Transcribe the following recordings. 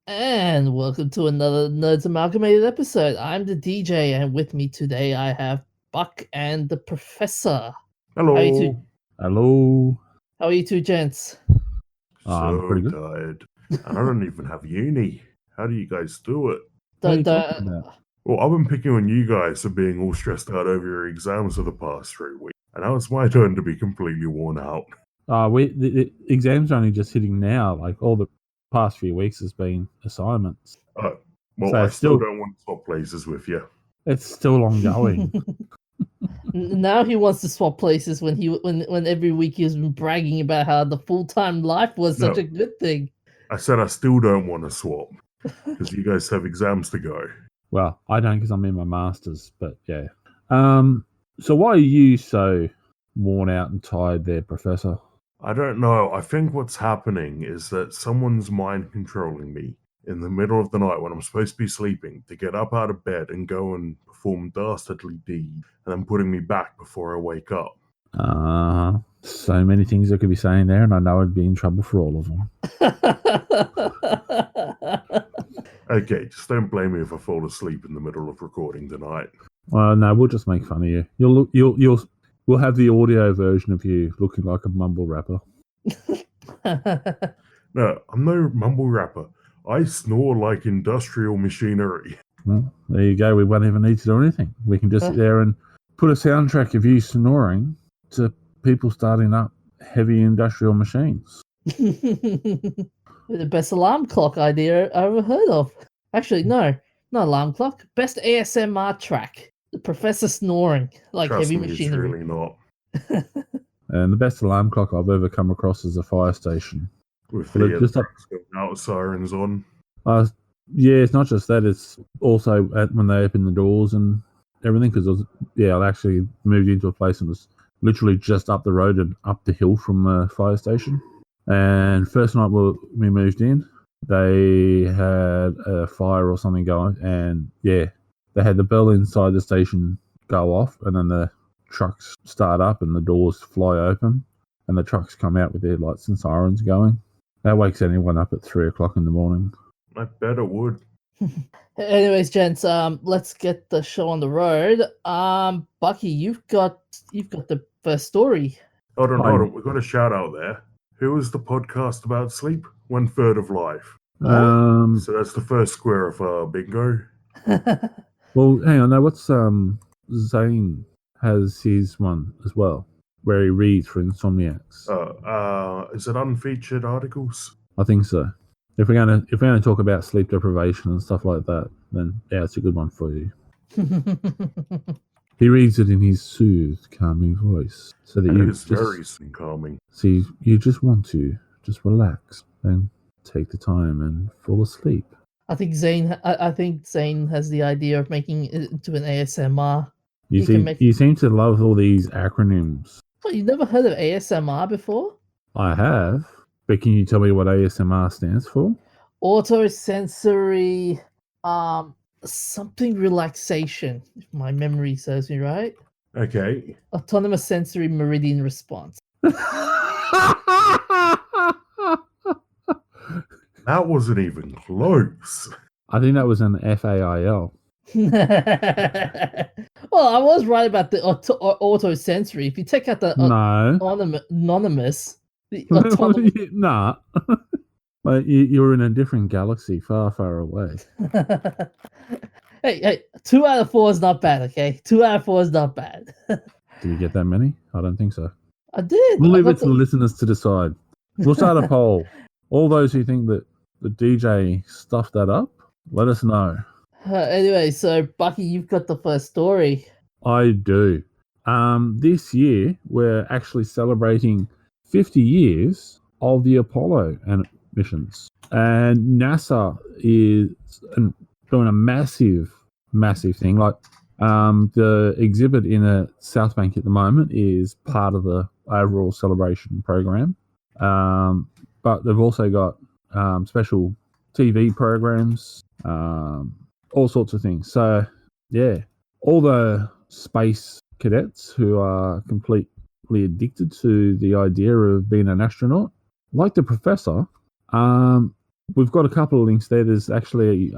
And welcome to another Nerds Amalgamated episode. I'm the DJ, and with me today I have Buck and the Professor. Hello. How are you two? Hello. How are you two, gents? I'm So pretty good. tired. And I don't even have uni. How do you guys do it? What are you talking about? Well, I've been picking on you guys for being all stressed out over your exams for the past 3 weeks. And now it's my turn to be completely worn out. The exams are only just hitting now. Like all the past few weeks has been assignments. Well, So I still still- don't want to swap places with you. It's still ongoing. Now he wants to swap places when every week he's been bragging about how the full-time life was such No. a good thing. I said I still don't want to swap. Because you guys have exams to go. Well, I don't because I'm in my masters, but yeah. So why are you so worn out and tired there, Professor? I don't know. I think what's happening is that someone's mind controlling me in the middle of the night when I'm supposed to be sleeping to get up out of bed and go and perform dastardly deeds and then putting me back before I wake up. So many things I could be saying there, and I know I'd be in trouble for all of them. Okay, just don't blame me if I fall asleep in the middle of recording tonight. Well, no, we'll just make fun of you. We'll have the audio version of you looking like a mumble rapper. No, I'm no mumble rapper. I snore like industrial machinery. Well, there you go. We won't even need to do anything. We can just sit there and put a soundtrack of you snoring to people starting up heavy industrial machines. The best alarm clock idea I ever heard of. Actually, no, not alarm clock. Best ASMR track. The Professor snoring like Trust heavy me, it's machinery. really not. And the best alarm clock I've ever come across is a fire station. With Well, the just up- trucks going out, sirens on. Yeah, it's not just that. It's also when they open the doors and everything. Because I actually moved into a place and was literally just up the road and up the hill from the fire station. And first night we moved in, they had a fire or something going, and yeah, they had the bell inside the station go off, and then the trucks start up and the doors fly open, and the trucks come out with their lights and sirens going. That wakes anyone up at 3 o'clock in the morning. I bet it would. Anyways, gents, let's get the show on the road. Bucky, you've got the first story. Hold on. We've got a shout out there. Who was the podcast about sleep? 1/3 of life. So that's the first square of bingo. Well, hang on. Now, what's Zane has his one as well, where he reads for insomniacs. Is it unfeatured articles? I think so. If we're gonna talk about sleep deprivation and stuff like that, then yeah, it's a good one for you. He reads it in his soothed, calming voice, so that It is very calming. see you just want to just relax and take the time and fall asleep. I think Zane has the idea of making it into an ASMR. You seem to love all these acronyms. What, you've never heard of ASMR before? I have, but can you tell me what ASMR stands for? Autosensory something relaxation, if my memory serves me right. Okay. Autonomous sensory meridian response. That wasn't even close. I think that was an FAIL. Well, I was right about the autosensory. If you take out the No. anonymous, the Nah. Like you're in a different galaxy, far, far away. Hey, 2 out of 4 is not bad, okay? 2 out of 4 is not bad. Did you get that many? I don't think so. I did. We'll I leave got it to the listeners to decide. We'll start a poll. All those who think that the DJ stuffed that up, let us know. Anyway, so Bucky, you've got the first story. I do. This year, we're actually celebrating 50 years of the Apollo missions. And NASA is doing a massive thing. Like the exhibit in South Bank at the moment is part of the overall celebration program. But they've also got special TV programs, all sorts of things. So, yeah, all the space cadets who are completely addicted to the idea of being an astronaut, like the professor, we've got a couple of links there. There's actually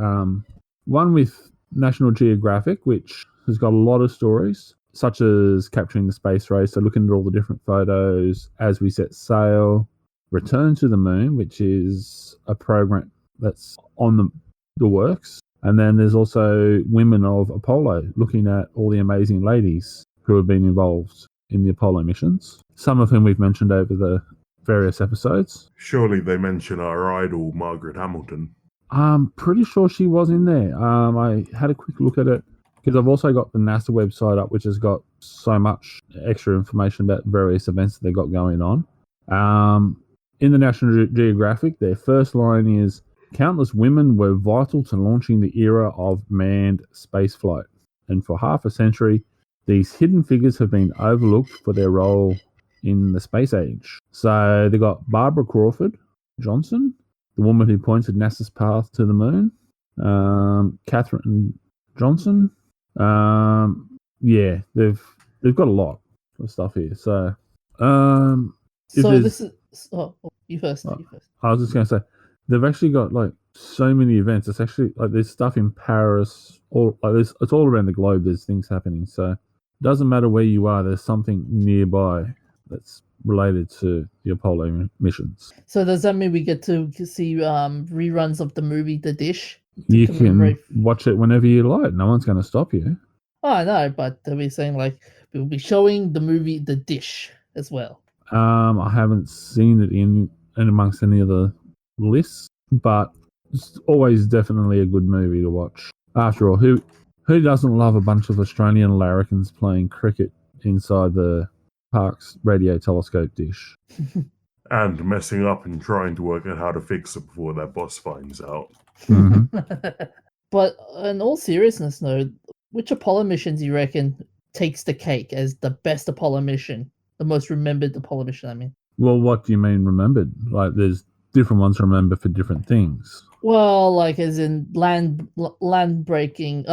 one with National Geographic, which has got a lot of stories, such as capturing the space race, so looking at all the different photos as we set sail, Return to the Moon, which is a program that's on the works. And then there's also Women of Apollo, looking at all the amazing ladies who have been involved in the Apollo missions, some of whom we've mentioned over the various episodes. Surely they mention our idol, Margaret Hamilton. I'm pretty sure she was in there. I had a quick look at it because I've also got the NASA website up, which has got so much extra information about various events that they got going on. In the National Geographic, their first line is, "Countless women were vital to launching the era of manned spaceflight, and for half a century, these hidden figures have been overlooked for their role in the space age." So they got Barbara Crawford Johnson, the woman who pointed NASA's path to the moon, Katherine Johnson. Yeah, they've got a lot of stuff here. So, this is. Oh, you first. You first. I was just going to say, they've actually got like so many events. It's actually like there's stuff in Paris, it's all around the globe. There's things happening. So it doesn't matter where you are. There's something nearby that's related to the Apollo missions. So does that mean we get to see reruns of the movie The Dish? You can watch it whenever you like. No one's going to stop you. Oh, I know, but they'll be saying like we'll be showing the movie The Dish as well. I haven't seen it in amongst any of the lists, but it's always definitely a good movie to watch. After all, who doesn't love a bunch of Australian larrikins playing cricket inside the park's radio telescope dish? And messing up and trying to work out how to fix it before their boss finds out. Mm-hmm. But in all seriousness, though, which Apollo mission do you reckon takes the cake as the best Apollo mission? The most remembered Apollo mission, I mean. Well, what do you mean remembered? Like, there's different ones to remember for different things. Well, like as in land breaking,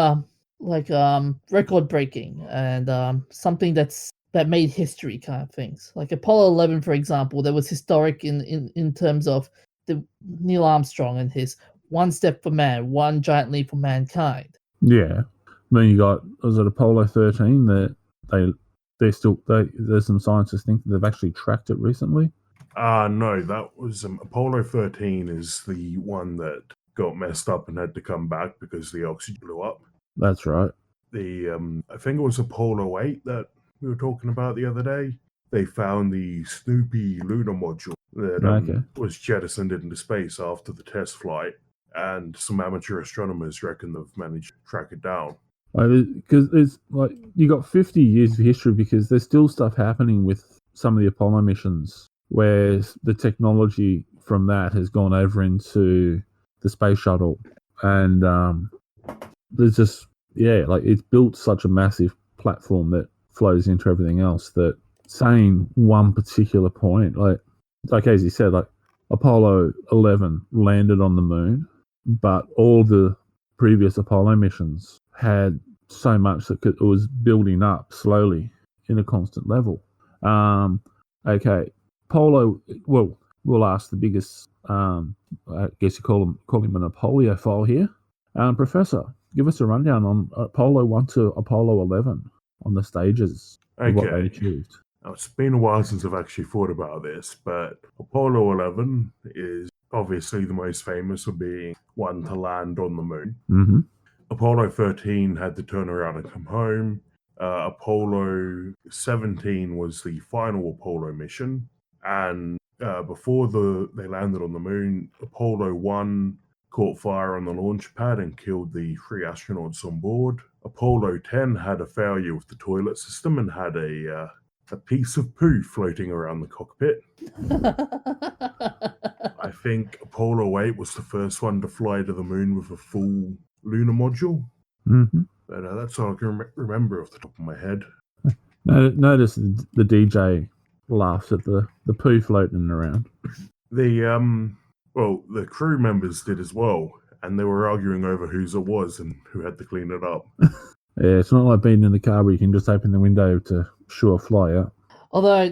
record breaking, and something that made history kind of things. Like Apollo 11, for example, that was historic in terms of the Neil Armstrong and his one step for man, one giant leap for mankind. Yeah, then you got, was it Apollo 13 that there's some scientists think that they've actually tracked it recently? No, that was Apollo 13 is the one that got messed up and had to come back because the oxygen blew up. That's right. I think it was Apollo 8 that we were talking about the other day. They found the Snoopy lunar module that was jettisoned into space after the test flight, and some amateur astronomers reckon they've managed to track it down. Because there's like you got 50 years of history, because there's still stuff happening with some of the Apollo missions where the technology from that has gone over into the space shuttle, and there's just it's built such a massive platform that flows into everything else, that saying one particular point, like as you said, like Apollo 11 landed on the moon, but all the previous Apollo missions had so much that it was building up slowly in a constant level. Apollo, well, we'll ask the biggest, I guess you call him an Apollio here. Professor, give us a rundown on Apollo 1 to Apollo 11 on the stages of what they achieved. Now, it's been a while since I've actually thought about this, but Apollo 11 is obviously the most famous for being one to land on the moon. Mm-hmm. Apollo 13 had to turn around and come home. Apollo 17 was the final Apollo mission. And before they landed on the moon, Apollo 1 caught fire on the launch pad and killed the 3 astronauts on board. Apollo 10 had a failure with the toilet system and had a piece of poo floating around the cockpit. I think Apollo 8 was the first one to fly to the moon with a full lunar module. Mm-hmm. But that's all I can remember off the top of my head. Notice the DJ laughs at the poo floating around. The crew members did as well, and they were arguing over whose it was and who had to clean it up. Yeah, it's not like being in the car where you can just open the window to sure fly out. Although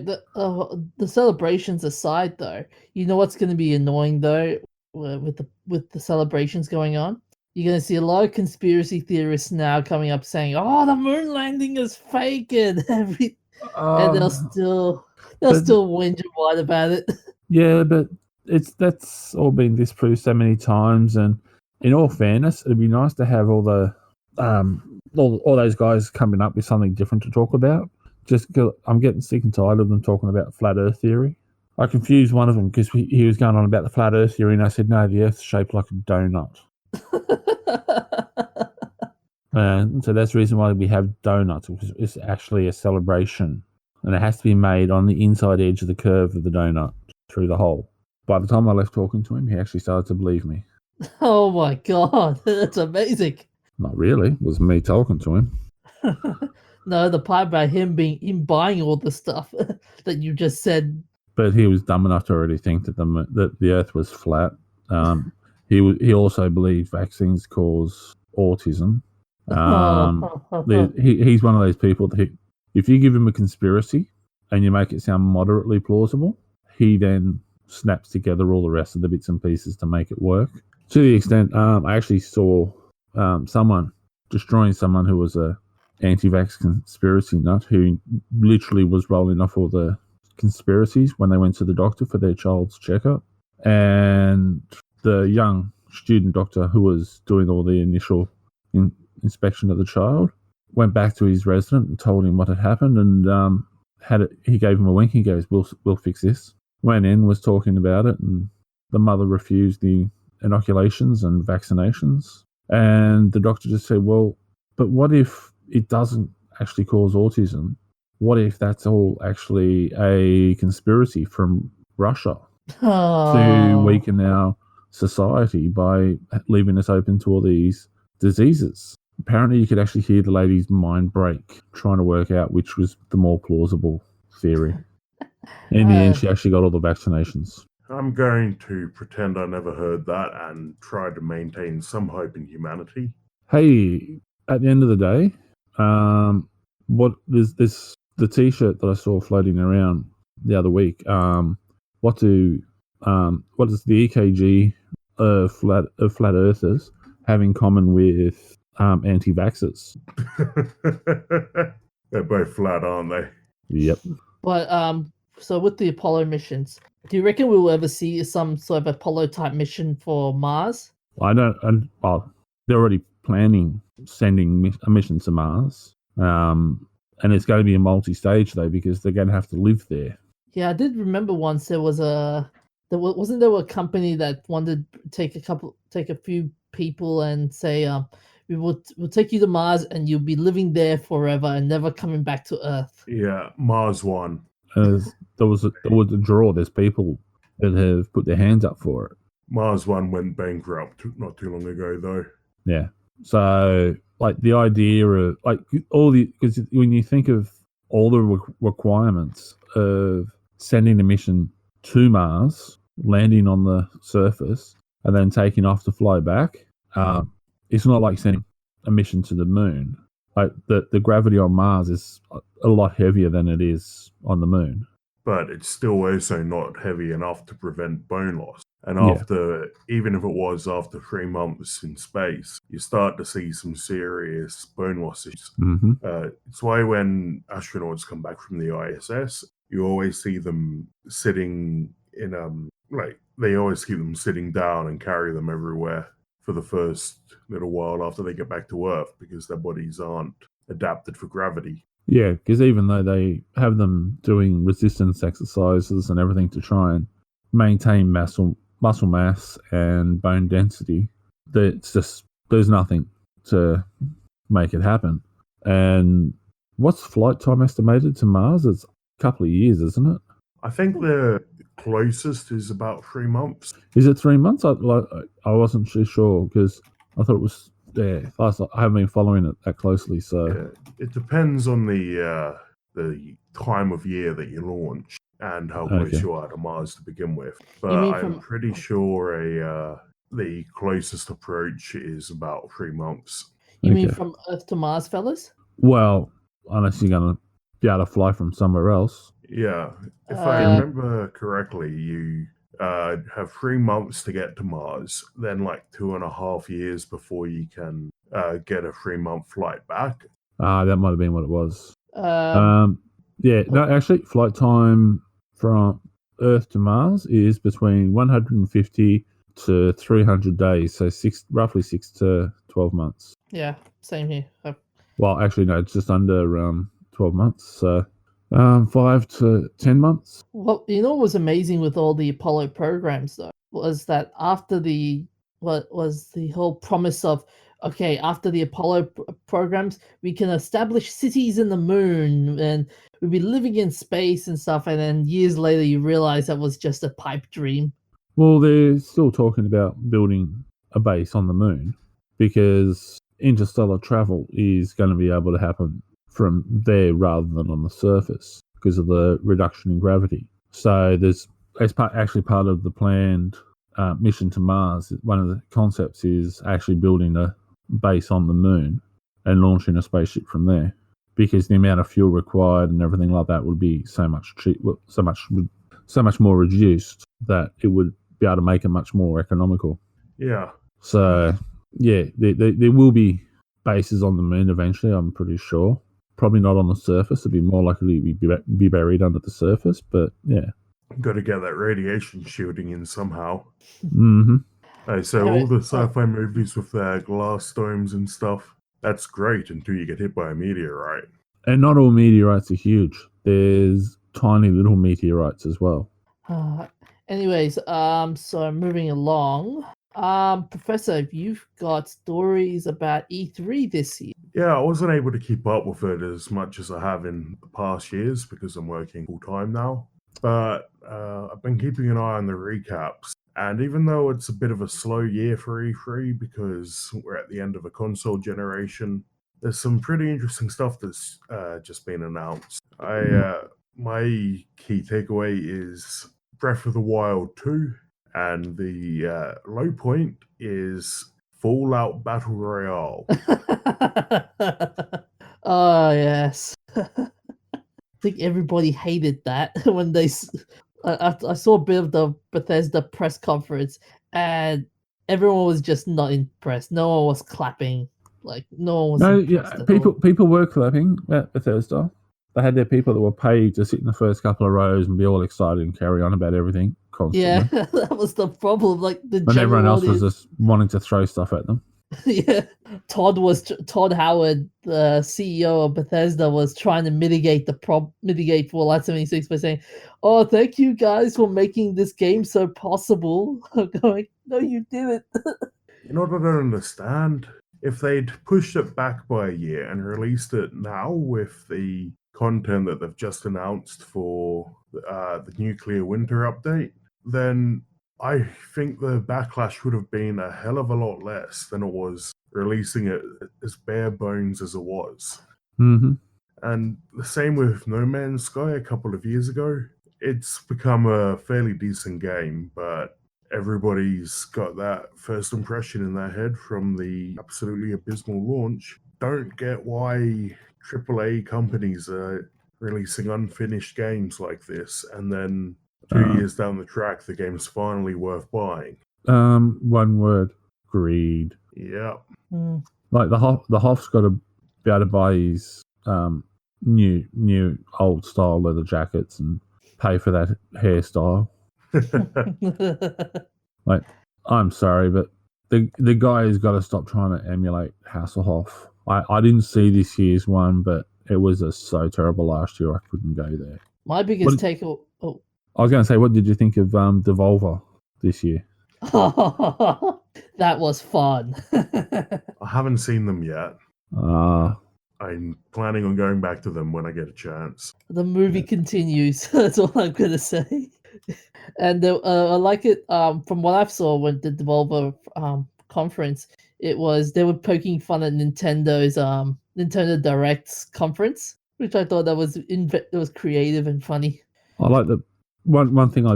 the celebrations aside, though, you know what's going to be annoying though with the celebrations going on, you're going to see a lot of conspiracy theorists now coming up saying, "Oh, the moon landing is fake," and and they'll still whinge and whine about it. Yeah, but that's all been disproved so many times, and in all fairness, it'd be nice to have all the all those guys coming up with something different to talk about. Just 'cause I'm getting sick and tired of them talking about flat Earth theory. I confused one of them because he was going on about the flat Earth theory, and I said, no, the Earth's shaped like a donut. And so that's the reason why we have donuts, because it's actually a celebration. And it has to be made on the inside edge of the curve of the donut through the hole. By the time I left talking to him, he actually started to believe me. Oh my god, that's amazing. Not really. It was me talking to him. No, the part about him buying all the stuff that you just said. But he was dumb enough to already think that the Earth was flat. He also believed vaccines cause autism. He's one of those people that if you give him a conspiracy and you make it sound moderately plausible, he then snaps together all the rest of the bits and pieces to make it work. To the extent, I actually saw someone destroying someone who was a anti-vax conspiracy nut who literally was rolling off all the conspiracies when they went to the doctor for their child's checkup. And the young student doctor who was doing all the initial inspection of the child went back to his resident and told him what had happened, and he gave him a wink. He goes, we'll fix this. Went in, was talking about it, and the mother refused the inoculations and vaccinations. And the doctor just said, well, but what if it doesn't actually cause autism? What if that's all actually a conspiracy from Russia to weaken our society by leaving us open to all these diseases? Apparently, you could actually hear the lady's mind break trying to work out which was the more plausible theory. In the end, she actually got all the vaccinations. I'm going to pretend I never heard that and try to maintain some hope in humanity. Hey, at the end of the day, what is this? The T-shirt that I saw floating around the other week. What does the EKG of flat earthers have in common with anti-vaxxers? They're both flat, aren't they? Yep. But so with the Apollo missions, do you reckon we'll ever see some sort of Apollo type mission for Mars? I don't. Well, they're already planning sending a mission to Mars. And it's going to be a multi-stage though, because they're going to have to live there. Yeah, I did remember once wasn't there a company that wanted to take a few people and say, we'll take you to Mars and you'll be living there forever and never coming back to Earth. Yeah, Mars One. There was a draw. There's people that have put their hands up for it. Mars One went bankrupt not too long ago, though. Yeah. So, like, the idea of, like, because when you think of all the requirements of sending a mission to Mars, landing on the surface, and then taking off to fly back, it's not like sending a mission to the moon. Like, the gravity on Mars is a lot heavier than it is on the moon. But it's still also not heavy enough to prevent bone loss. And even if it was after 3 months in space, you start to see some serious bone losses. Mm-hmm. It's why when astronauts come back from the ISS, you always see them sitting in they always keep them sitting down and carry them everywhere for the first little while after they get back to Earth, because their bodies aren't adapted for gravity. Yeah, because even though they have them doing resistance exercises and everything to try and maintain muscle mass and bone density, there's nothing to make it happen. And what's flight time estimated to Mars? It's a couple of years, isn't it? I think the closest is about 3 months. Is it 3 months? I wasn't too sure because I thought it was. Yeah, I haven't been following it that closely. So it depends on the time of year that you launch and how close you are to Mars to begin with. But I'm pretty sure the closest approach is about 3 months. You mean from Earth to Mars, fellas? Well, unless you're going to be able to fly from somewhere else. Yeah. If I remember correctly, have 3 months to get to Mars, then like 2.5 years before you can get a 3-month flight back. That might have been what it was. Um, No, actually, flight time from Earth to Mars is between 150 to 300 days, so roughly 6 to 12 months. yeah, same here. Well, actually, no, it's just under 12 months, so 5 to 10 months. Well, you know what was amazing with all the Apollo programs, though, was that after what was the whole promise of, okay, after the Apollo programs, we can establish cities in the moon and we'll be living in space and stuff, and then years later you realize that was just a pipe dream. Well, they're still talking about building a base on the moon because interstellar travel is going to be able to happen from there rather than on the surface because of the reduction in gravity. So actually part of the planned mission to Mars. One of the concepts is actually building a base on the moon and launching a spaceship from there, because the amount of fuel required and everything like that would be so much more reduced that it would be able to make it much more economical. Yeah. So yeah, there will be bases on the moon eventually, I'm pretty sure. Probably not on the surface. It'd be more likely to be buried under the surface, but yeah. Got to get that radiation shielding in somehow. Mm-hmm. So all the sci-fi movies with their glass domes and stuff, that's great until you get hit by a meteorite. And not all meteorites are huge. There's tiny little meteorites as well. Anyways, so moving along. Professor, you've got stories about E3 this year. Yeah, I wasn't able to keep up with it as much as I have in the past years because I'm working full-time now. But I've been keeping an eye on the recaps. And even though it's a bit of a slow year for E3 because we're at the end of a console generation, there's some pretty interesting stuff that's just been announced. My key takeaway is Breath of the Wild 2, and the low point is Fallout Battle Royale. Oh, yes. I think everybody hated that when they... I saw a bit of the Bethesda press conference, and everyone was just not impressed. No one was clapping. Like, no one was impressed at all. People were clapping at Bethesda. They had their people that were paid to sit in the first couple of rows and be all excited and carry on about everything constantly. Yeah, that was the problem. Like and everyone else was just wanting to throw stuff at them. Yeah, Todd Howard, the CEO of Bethesda, was trying to mitigate Fallout 76 by saying, "Oh, thank you guys for making this game so possible." I'm going, "No, you didn't." You know what I don't understand? If they'd pushed it back by a year and released it now with the content that they've just announced for the Nuclear Winter update, then I think the backlash would have been a hell of a lot less than it was releasing it as bare bones as it was. Mm-hmm. And the same with No Man's Sky a couple of years ago. It's become a fairly decent game, but everybody's got that first impression in their head from the absolutely abysmal launch. Don't get why AAA companies are releasing unfinished games like this, and then 2 years down the track, the game's finally worth buying. One word: greed. Yeah. Like the Hoff's got to be able to buy his new old style leather jackets and pay for that hairstyle. Like, I'm sorry, but the guy has got to stop trying to emulate Hasselhoff. I didn't see this year's one, but it was so terrible last year I couldn't go there. My biggest takeaway. I was going to say, what did you think of Devolver this year? That was fun. I haven't seen them yet. I'm planning on going back to them when I get a chance. The movie continues. That's all I'm going to say. And I like it. From what I saw when the Devolver conference, they were poking fun at Nintendo's Nintendo Direct's conference, which I thought that was creative and funny. I like the one thing I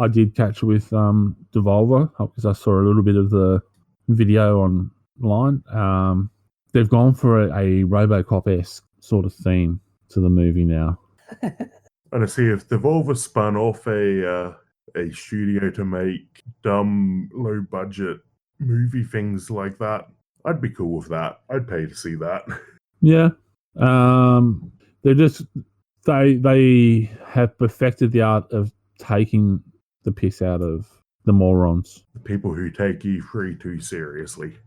did catch with Devolver, because I saw a little bit of the video online. They've gone for a RoboCop-esque sort of theme to the movie now. And I see if Devolver spun off a a studio to make dumb, low-budget movie things like that, I'd be cool with that. I'd pay to see that. Yeah. They're just they have perfected the art of taking the piss out of the morons. The people who take E3 too seriously.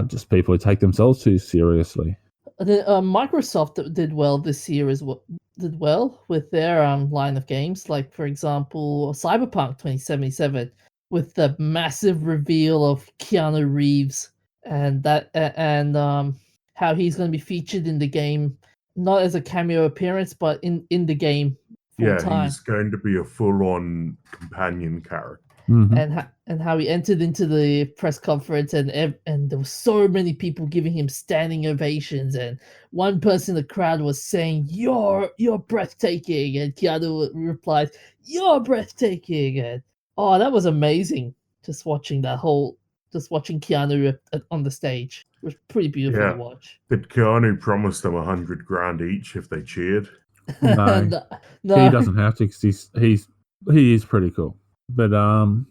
Just people who take themselves too seriously. Microsoft did well this year as well. Did well with their line of games, like for example, Cyberpunk 2077, with the massive reveal of Keanu Reeves and how he's going to be featured in the game, not as a cameo appearance, but in the game full time. He's going to be a full-on companion character. Mm-hmm. And how he entered into the press conference and there were so many people giving him standing ovations, and one person in the crowd was saying, you're breathtaking, and Keanu replies, you're breathtaking. And that was amazing, just watching Keanu on the stage. It was pretty beautiful to watch. Did Keanu promise them $100,000 each if they cheered? No, no. He doesn't have to, because he is pretty cool. But going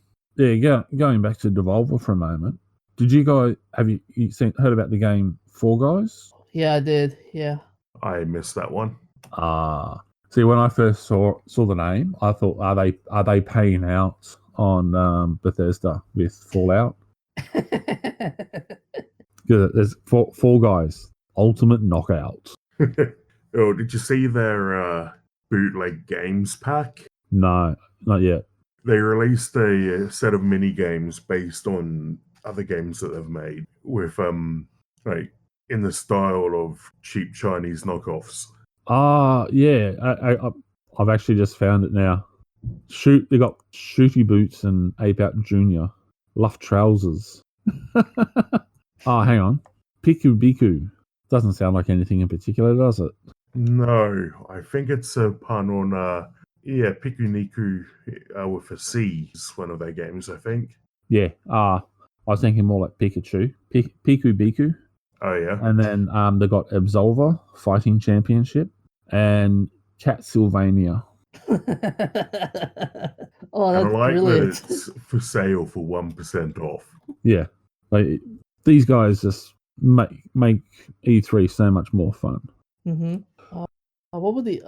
back to Devolver for a moment, did you guys heard about the game Fall Guys? Yeah, I did. Yeah, I missed that one. See, when I first saw the name, I thought, are they paying out on Bethesda with Fallout? There's Fall Guys Ultimate Knockout. Oh, did you see their bootleg games pack? No, not yet. They released a set of mini games based on other games that they've made with like in the style of cheap Chinese knockoffs. Yeah. I've actually just found it now. They got Shooty Boots and Ape Out Jr. Luff Trousers. Hang on. Piku Biku. Doesn't sound like anything in particular, does it? No, I think it's a pun on Piku Niku with a C is one of their games, I think. Yeah. I was thinking more like Pikachu. Piku Biku. Oh, yeah. And then they got Absolver Fighting Championship and Castlevania. That's I like brilliant. that it's for sale for 1% off. Yeah. Like, these guys just make E3 so much more fun. Mm-hmm. What were the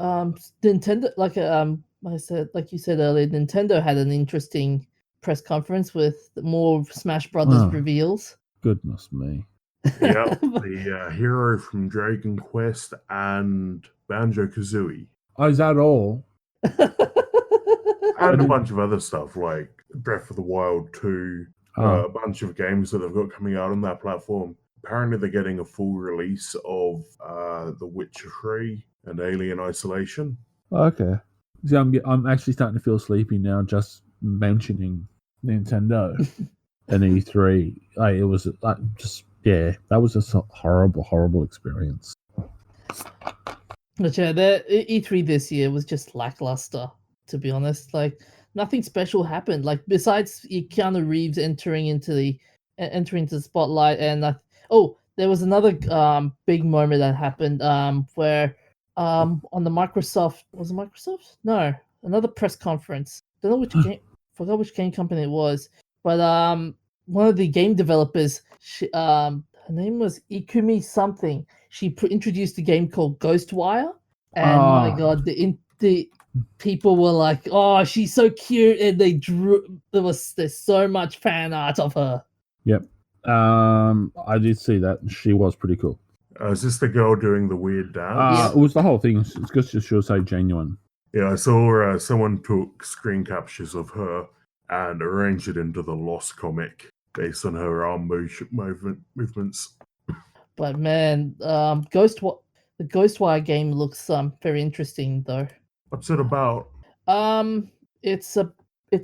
Nintendo, like you said earlier, Nintendo had an interesting press conference with more Smash Brothers reveals. Goodness me. Yeah, the hero from Dragon Quest and Banjo-Kazooie. Oh, is that all? And a bunch of other stuff like Breath of the Wild 2, a bunch of games that they've got coming out on that platform. Apparently they're getting a full release of The Witcher 3 and Alien Isolation. Okay. See, I'm actually starting to feel sleepy now just mentioning Nintendo and E3. It was that was just a horrible, horrible experience. But yeah, the E3 this year was just lackluster, to be honest. Like, nothing special happened. Like, besides Keanu Reeves entering into the spotlight, and there was another big moment that happened where on the Microsoft, was it Microsoft? No, another press conference. Don't know which game. Forgot which game company it was, but one of the game developers, her name was Ikumi something. She introduced a game called Ghostwire, and my god, the people were like, "Oh, she's so cute," and there's so much fan art of her. Yep, I did see that. She was pretty cool. Is this the girl doing the weird dance? It was the whole thing. It's just she'll say genuine. Yeah, I saw someone took screen captures of her and arranged it into the Lost comic based on her arm movements. But man, the Ghostwire game looks very interesting though. What's it about? It's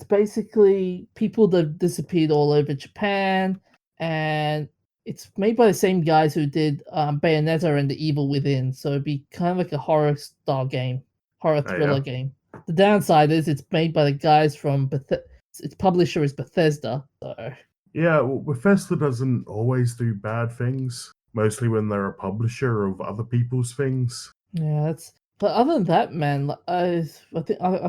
basically people that disappeared all over Japan, and it's made by the same guys who did Bayonetta and The Evil Within, so it'd be kind of like a horror style game, horror thriller game. The downside is it's made by the guys from its publisher is Bethesda. So. Yeah, well, Bethesda doesn't always do bad things, mostly when they're a publisher of other people's things. Yeah, But other than that, man, I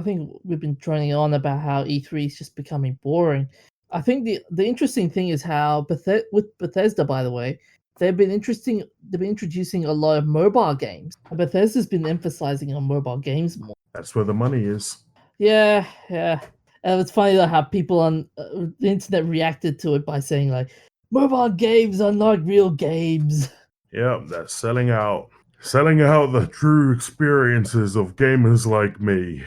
think we've been droning on about how E3 is just becoming boring. I think the interesting thing is how with Bethesda, by the way, they've been introducing a lot of mobile games. Bethesda's been emphasizing on mobile games more. That's where the money is. Yeah. And it's funny how people on the internet reacted to it by saying like, mobile games are not real games. Yeah, that's selling out the true experiences of gamers like me.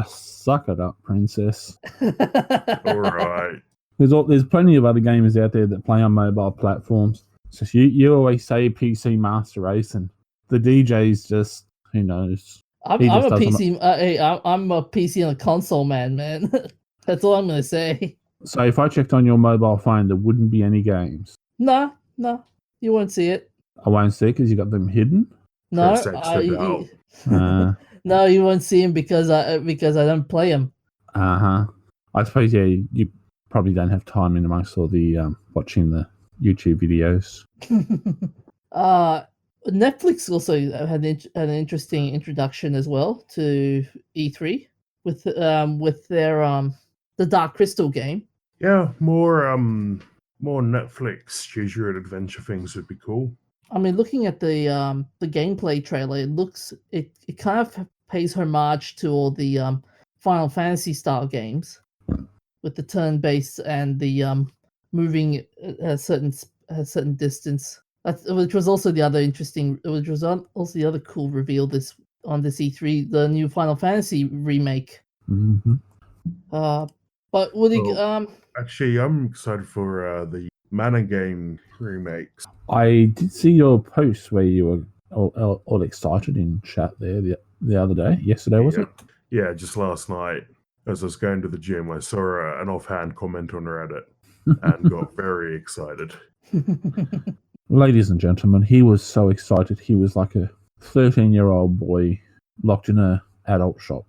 Suck it up, princess. All right. There's plenty of other gamers out there that play on mobile platforms. So you always say PC Master Race, and the DJ's just, who knows. I'm a PC. I'm a PC and a console man. That's all I'm gonna say. So if I checked on your mobile phone, there wouldn't be any games. No, you won't see it. I won't see it because you got them hidden. No, no, you won't see him because I don't play him. I suppose you probably don't have time in amongst all the watching the YouTube videos. Netflix also had an interesting introduction as well to E3 with their the Dark Crystal game. Yeah, more Netflix choose your own adventure things would be cool. I mean, looking at the gameplay trailer, it kind of pays homage to all the Final Fantasy style games with the turn-based and the moving a certain distance. Which was also the other cool reveal on this E3, the new Final Fantasy remake. Mm-hmm. But Woody, actually, I'm excited for the Mana game remakes. I did see your post where you were all excited in chat there the other day. Yesterday, was it? Yeah, just last night as I was going to the gym, I saw an offhand comment on Reddit and got very excited. Ladies and gentlemen, he was so excited. He was like a 13-year-old boy locked in an adult shop.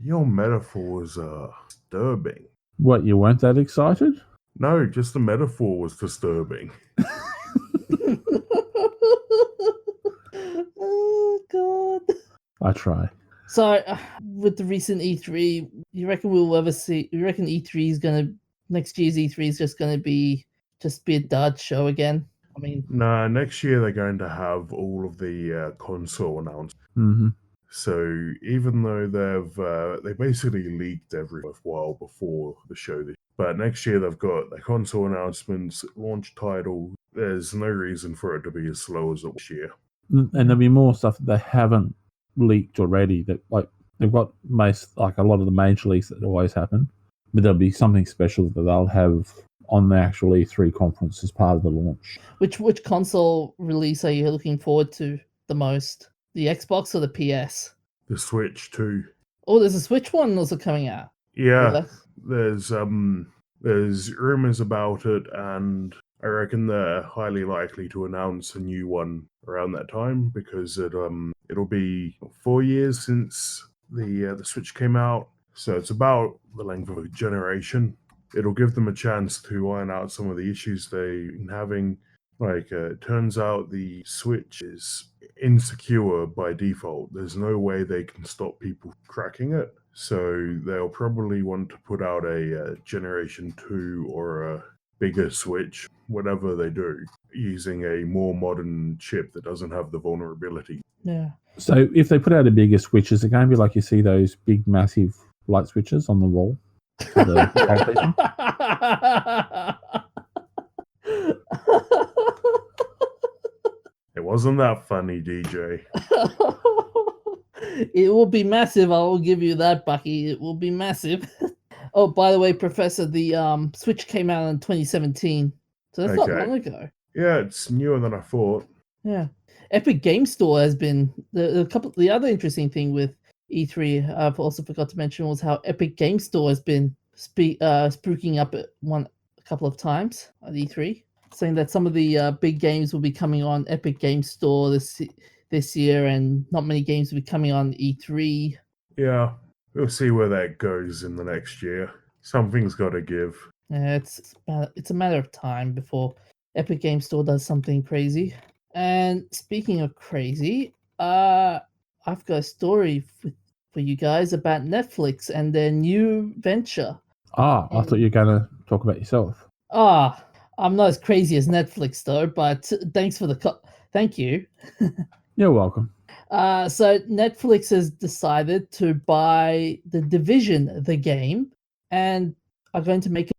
Your metaphor was disturbing. What, you weren't that excited? No, just the metaphor was disturbing. Oh, God. I try. So, with the recent E3, you reckon we'll ever see... You reckon E3 is going to... Next year's E3 is just going to be a dud show again? I mean... Nah, next year they're going to have all of the console announcements. Mm-hmm. So even though they basically leaked every while before the show, but next year they've got the console announcements, launch title. There's no reason for it to be as slow as it was this year. And there'll be more stuff that they haven't leaked already. That they've got a lot of the major leaks that always happen, but there'll be something special that they'll have on the actual E3 conference as part of the launch. Which console release are you looking forward to the most? The Xbox or the PS? The Switch too. Oh, there's a Switch one also coming out. Yeah, there's rumors about it, and I reckon they're highly likely to announce a new one around that time because it'll be 4 years since the Switch came out, so it's about the length of a generation. It'll give them a chance to iron out some of the issues they've been having. Like, it turns out the Switch is insecure by default. There's no way they can stop people cracking it. So they'll probably want to put out a Generation 2 or a bigger Switch, whatever they do, using a more modern chip that doesn't have the vulnerability. Yeah. So if they put out a bigger Switch, is it going to be like you see those big, massive light switches on the wall? It wasn't that funny, DJ. It will be massive. I will give you that, Bucky. It will be massive. Oh, by the way, Professor, the Switch came out in 2017, so that's not long ago. Yeah, it's newer than I thought. Yeah, Epic Game Store has been the other interesting thing with E3. I've also forgot to mention was how Epic Game Store has been spooking up a couple of times at E3, saying that some of the big games will be coming on Epic Game Store this year, and not many games will be coming on E3. Yeah, we'll see where that goes in the next year. Something's got to give. Yeah, it's a matter of time before Epic Game Store does something crazy. And speaking of crazy, I've got a story for you guys about Netflix and their new venture. I thought you were going to talk about yourself. I'm not as crazy as Netflix though, but thanks for the thank you. You're welcome. So Netflix has decided to buy The Division, the game, and are going to make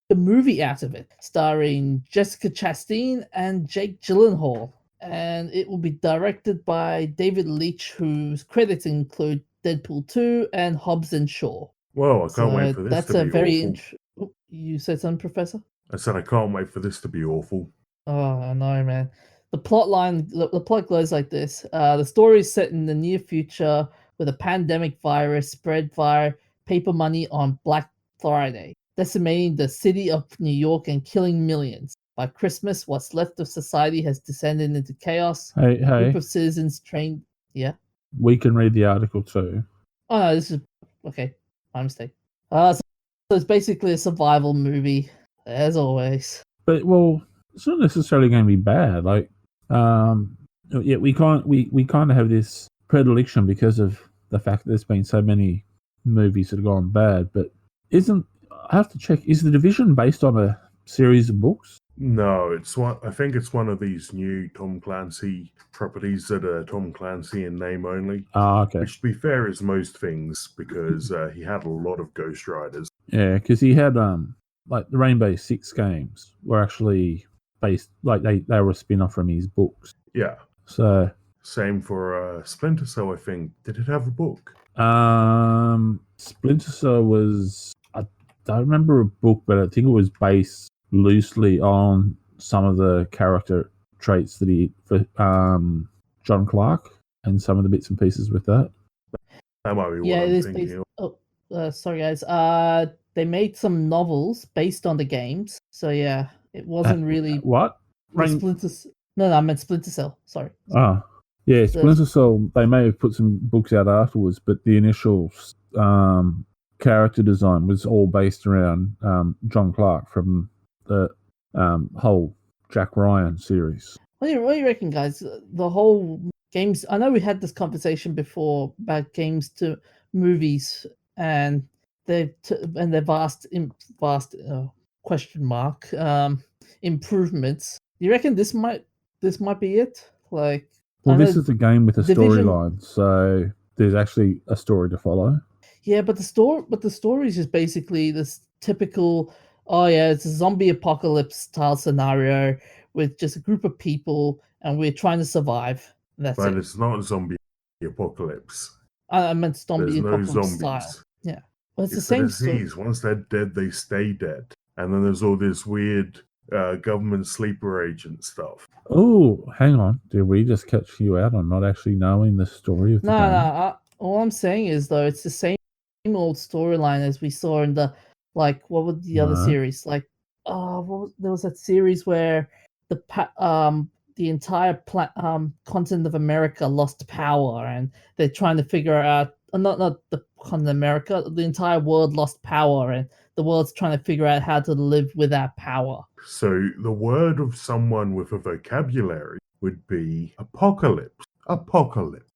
a movie out of it, starring Jessica Chastain and Jake Gyllenhaal. And it will be directed by David Leitch, whose credits include Deadpool 2 and Hobbs and Shaw. Well, I can't wait for this That's to a be very awful. You said something, Professor? I said I can't wait for this to be awful. Oh, I know, man. The plot goes like this. The story is set in the near future with a pandemic virus spread via paper money on Black Friday, decimating the city of New York and killing millions. By Christmas, what's left of society has descended into chaos. Hey, A group of citizens trained... Yeah? We can read the article too. Oh, no, this is... Okay, my mistake. So it's basically a survival movie, as always. But, well, it's not necessarily going to be bad. Like, yeah, we kind of have this predilection because of the fact that there's been so many movies that have gone bad. But I have to check, is The Division based on a series of books? No, I think it's one of these new Tom Clancy properties that are Tom Clancy in name only. Okay. Which, to be fair, is most things because he had a lot of Ghost Riders. Yeah, because he had like the Rainbow Six games were actually based, like they were a spin-off from his books. Yeah. So same for Splinter Cell, I think. Did it have a book? Splinter Cell was, I don't remember a book, but I think it was based loosely on some of the character traits that he for John Clark and some of the bits and pieces with that. That might be what I'm thinking. Sorry guys. They made some novels based on the games, so yeah, it wasn't really what. No, I meant Splinter Cell. Sorry. Yeah, Splinter Cell. They may have put some books out afterwards, but the initial character design was all based around John Clark from the whole Jack Ryan series. What do you reckon, guys? The whole games. I know we had this conversation before about games to movies and their vast question mark improvements. Do you reckon this might be it? Like, well, this is a game with a storyline, so there's actually a story to follow. Yeah, but the story is just basically this typical, it's a zombie apocalypse style scenario with just a group of people and we're trying to survive. That's but it. It's not zombie apocalypse. I meant zombie apocalypse no zombies. Style. Yeah. Well, it's the same disease. Once they're dead, they stay dead. And then there's all this weird government sleeper agent stuff. Oh, hang on. Did we just catch you out on not actually knowing the story of the game? No. All I'm saying is, though, it's the same old storyline as we saw in the, like, what was the other series? Like, there was that series where the entire continent of America lost power, and they're trying to figure out, not the continent of America, the entire world lost power, and the world's trying to figure out how to live without power. So the word of someone with a vocabulary would be apocalypse. Apocalypse.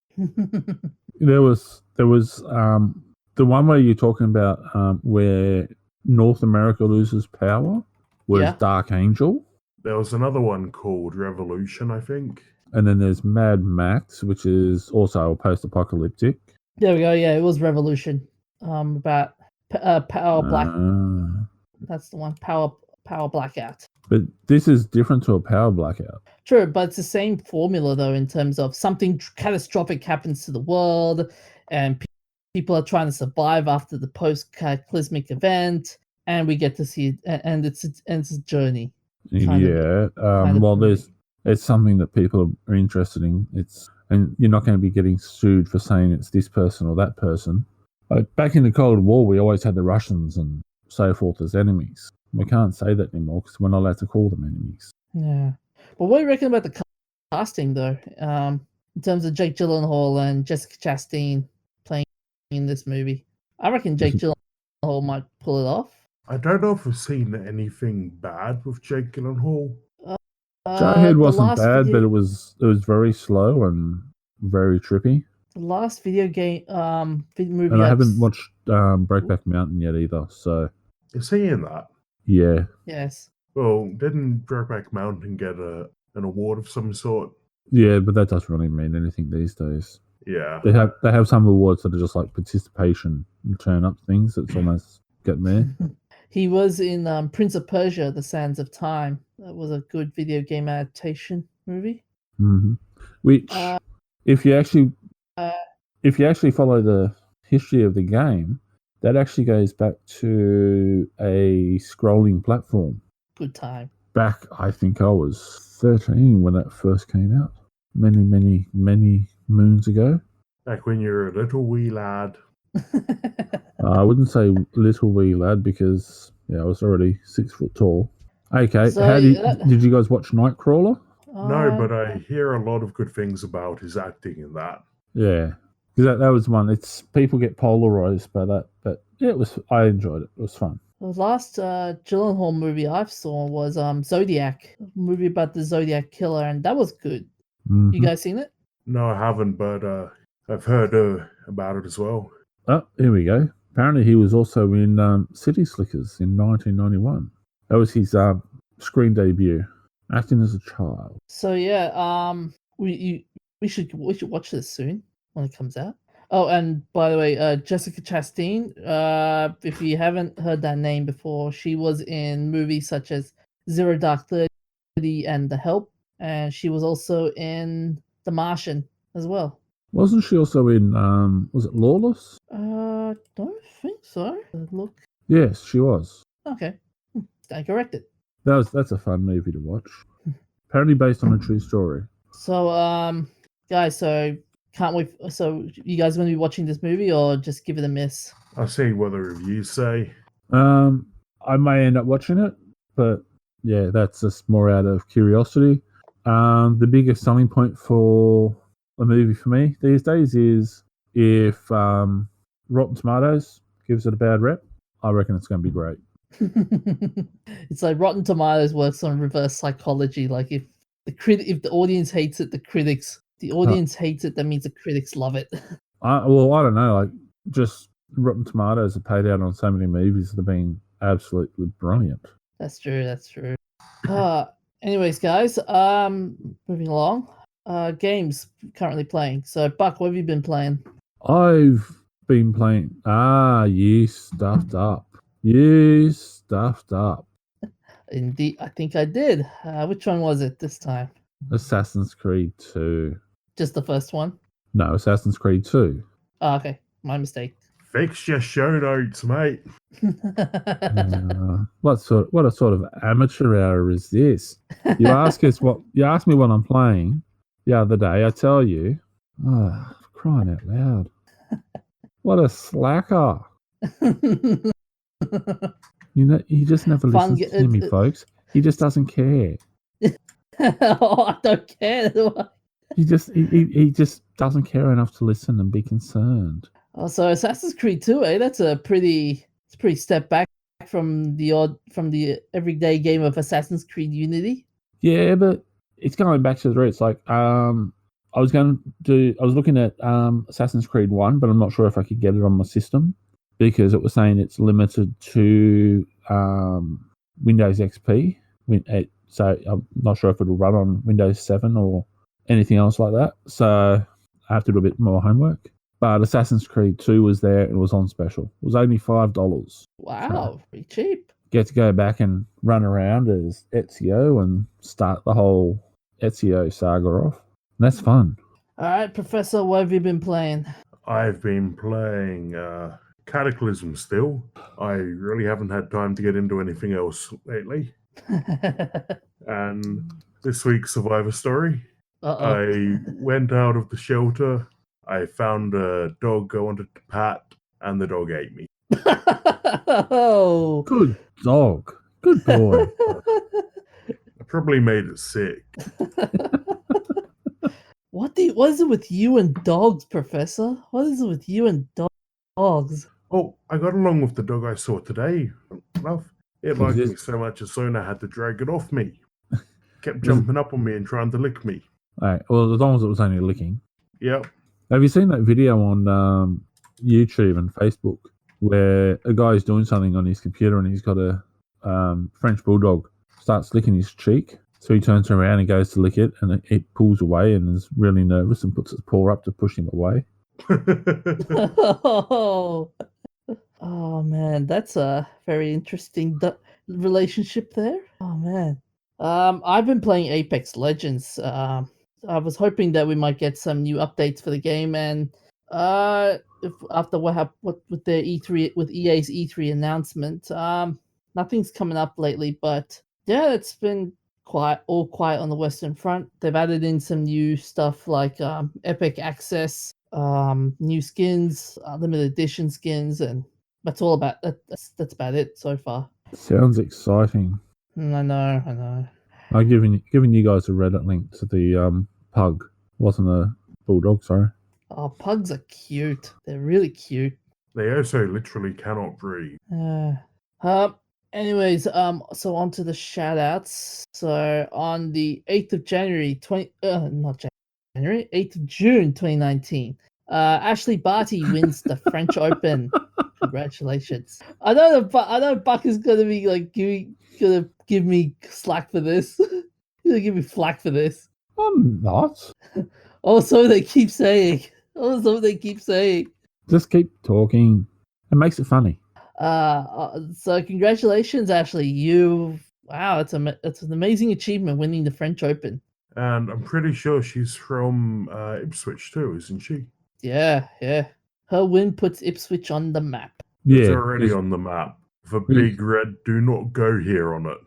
There was the one where you're talking about where North America loses power was Dark Angel. There was another one called Revolution, I think. And then there's Mad Max, which is also post-apocalyptic. There we go. Yeah, it was Revolution. About Power Black. That's the one. Power Blackout. But this is different to a Power Blackout. True, but it's the same formula though, in terms of something catastrophic happens to the world, and people are trying to survive after the post-cataclysmic event, and we get to see it, and it's a journey. It's something that people are interested in. And you're not going to be getting sued for saying it's this person or that person. Like back in the Cold War, we always had the Russians and so forth as enemies. We can't say that anymore because we're not allowed to call them enemies. Yeah. But what do you reckon about the casting, though? In terms of Jake Gyllenhaal and Jessica Chastain playing in this movie. I reckon Jake Gyllenhaal might pull it off. I don't know if I've seen anything bad with Jake Gyllenhaal. Jarhead The wasn't last bad, video, but it was very slow and very trippy. the last video game movie And I I've haven't watched Breakback Mountain yet either. So Is he in that? yeah, yes. Well, didn't Brokeback Mountain get an award of some sort? yeah, but that doesn't really mean anything these days. Yeah. They have some awards that are just like participation and turn up things. It's almost getting there. He was in Prince of Persia: The Sands of Time. That was a good video game adaptation movie. Hmm. Which, Uh, if you actually uh, follow the history of the game, that actually goes back to a scrolling platform. Good time. Back, I think I was 13 when that first came out. Many moons ago. Back when you were a little wee lad. I wouldn't say little wee lad because I was already 6 foot tall. Okay, So, did you guys watch Nightcrawler? No, but I hear a lot of good things about his acting in that. Yeah, because that was one. It's people get polarized by that, but yeah, it was. I enjoyed it. It was fun. The last Gyllenhaal movie I saw was Zodiac, a movie about the Zodiac killer, and that was good. Mhm. You guys seen it? No, I haven't, but I've heard about it as well. Oh, here we go. Apparently, he was also in City Slickers in 1991. That was his screen debut, acting as a child. So yeah, we should watch this soon when it comes out. Oh, and by the way, Jessica Chastain. If you haven't heard that name before, she was in movies such as Zero Dark 30 and The Help, and she was also in The Martian as well. Wasn't she also in? Was it Lawless? Don't think so. Look, Yes, she was. okay, stand corrected. That's a fun movie to watch. Apparently based on a true story. So, guys, so can't wait. So, you guys going to be watching this movie or just give it a miss? I'll see what the reviews say. I may end up watching it, but yeah, that's just more out of curiosity. The biggest selling point for a movie for me these days is if Rotten Tomatoes gives it a bad rep, I reckon it's going to be great. It's like Rotten Tomatoes works on reverse psychology. Like if the audience hates it, the audience hates it. That means the critics love it. I don't know. Like, just Rotten Tomatoes are paid out on so many movies that have been absolutely brilliant. That's true. That's true. Anyways, guys, moving along. Games currently playing. So, Buck, what have you been playing? I've been playing. You stuffed up. You stuffed up. Indeed, I think I did. Which one was it this time? Assassin's Creed 2. Just the first one? No, Assassin's Creed 2. Oh, okay. My mistake. Fix your show notes, mate. What a sort of amateur hour is this? You ask me what I'm playing the other day. I tell you, crying out loud! What a slacker! He just never listens to me, folks. He just doesn't care. Oh, I don't care. He just doesn't care enough to listen and be concerned. Oh, so Assassin's Creed 2, That's a pretty step back from the everyday game of Assassin's Creed Unity. Yeah, but it's going back to the roots. Like, I was looking at Assassin's Creed 1, but I'm not sure if I could get it on my system because it was saying it's limited to Windows XP. So I'm not sure if it'll run on Windows 7 or anything else like that. So I have to do a bit more homework. But Assassin's Creed 2 was there and it was on special. It was only $5. Wow, so pretty cheap. Get to go back and run around as Ezio and start the whole Ezio saga off. And that's fun. All right, Professor, what have you been playing? I've been playing Cataclysm still. I really haven't had time to get into anything else lately. And this week's Survivor Story. I went out of the shelter. I found a dog I wanted to pat, and the dog ate me. Oh, good dog. Good boy. I probably made it sick. What is it with you and dogs, Professor? What is it with you and dogs? Oh, I got along with the dog I saw today. Love. It liked me so much as soon I had to drag it off me. Kept jumping up on me and trying to lick me. Alright, well, as long as it was only licking. Yep. Have you seen that video on YouTube and Facebook where a guy is doing something on his computer and he's got a French bulldog starts licking his cheek? So he turns around and goes to lick it, and it pulls away and is really nervous and puts its paw up to push him away. Oh man, that's a very interesting relationship there. Oh man, I've been playing Apex Legends. I was hoping that we might get some new updates for the game, and after what happened with their E3 with EA's E3 announcement, nothing's coming up lately. But yeah, it's been all quiet on the Western Front. They've added in some new stuff like Epic Access, new skins, limited edition skins, and that's all about that. That's about it so far. Sounds exciting. I know. I've given you guys a Reddit link to the pug. Wasn't a bulldog, sorry. Oh, pugs are cute. They're really cute. They also literally cannot breathe. Anyways, so on to the shout outs. So on the 8th of January, 8th of June 2019, Ashley Barty wins the French Open. Congratulations. I know Buck is gonna be like gonna give me slack for this. He's gonna give me flack for this. I'm not. So they keep saying. Just keep talking. It makes it funny. So congratulations, Ashley. It's an amazing achievement winning the French Open. And I'm pretty sure she's from Ipswich too, isn't she? Yeah. Her win puts Ipswich on the map. Yeah, it's already on the map. With a big red "Do not go here" on it.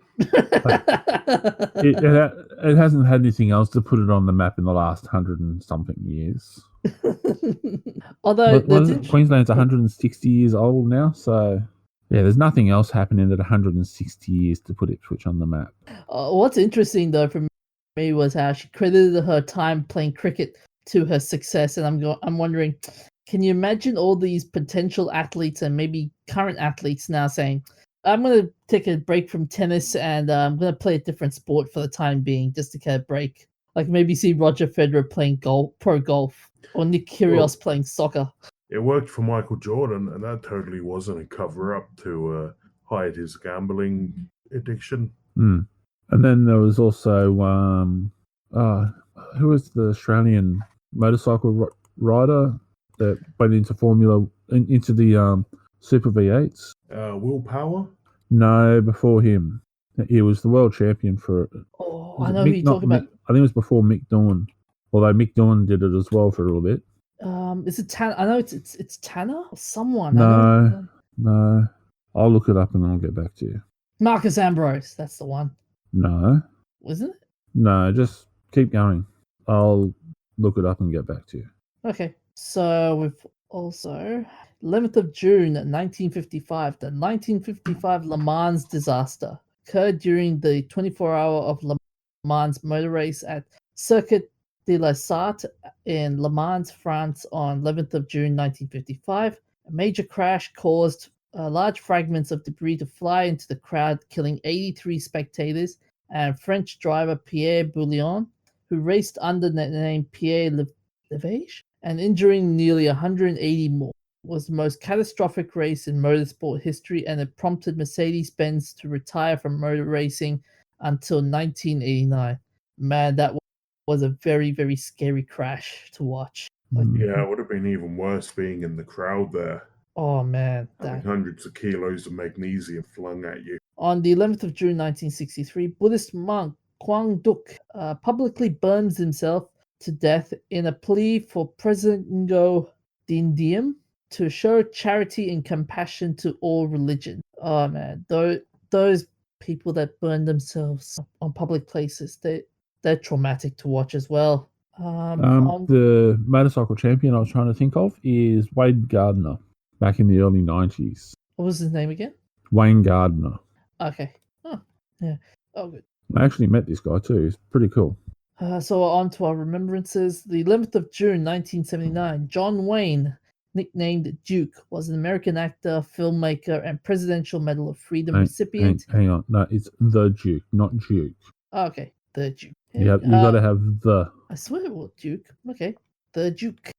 It hasn't had anything else to put it on the map in the last 100 and something years. Although Queensland's 160 years old now, so yeah, there's nothing else happening at 160 years to put Ipswich on the map. What's interesting though for me was how she credited her time playing cricket to her success, and I'm wondering, can you imagine all these potential athletes and maybe current athletes now saying, I'm going to take a break from tennis and I'm going to play a different sport for the time being just to get a break. Like maybe see Roger Federer playing pro golf or Nick Kyrgios playing soccer. It worked for Michael Jordan, and that totally wasn't a cover-up to hide his gambling addiction. And then there was also, who was the Australian motorcycle rider that went into the Super V8s? Will Power? No, before him. He was the world champion for... I know who you're talking about. I think it was before Mick Dawn. Although Mick Dawn did it as well for a little bit. Is it Tanner? I know it's Tanner or someone. No. I'll look it up and then I'll get back to you. Marcus Ambrose, that's the one. No. Wasn't it? No, just keep going. I'll look it up and get back to you. Okay. So we've also 11th of June 1955. The 1955 Le Mans disaster occurred during the 24-hour of Le Mans motor race at Circuit de la Sarthe in Le Mans, France on 11th of June 1955. A major crash caused large fragments of debris to fly into the crowd, killing 83 spectators and French driver Pierre Bouillon, who raced under the name Pierre Levage, and injuring nearly 180 more. It was the most catastrophic race in motorsport history, and it prompted Mercedes-Benz to retire from motor racing until 1989. Man, that was a very, very scary crash to watch. Yeah, it would have been even worse being in the crowd there. Oh, man. Having hundreds of kilos of magnesium flung at you. On the 11th of June 1963, Buddhist monk Quang Duc publicly burns himself to death in a plea for Presingo Dindium to show charity and compassion to all religion. Oh, man. Those people that burn themselves on public places, they're traumatic to watch as well. The motorcycle champion I was trying to think of is Wade Gardner back in the early 90s. What was his name again? Wayne Gardner. Okay. Oh, yeah. Oh, good. I actually met this guy too. He's pretty cool. So on to our remembrances. The 11th of June, 1979, John Wayne, nicknamed Duke, was an American actor, filmmaker, and Presidential Medal of Freedom recipient. Hang on. No, it's the Duke, not Duke. Okay. The Duke. You got to have the. I swear it was Duke. Okay, the Duke.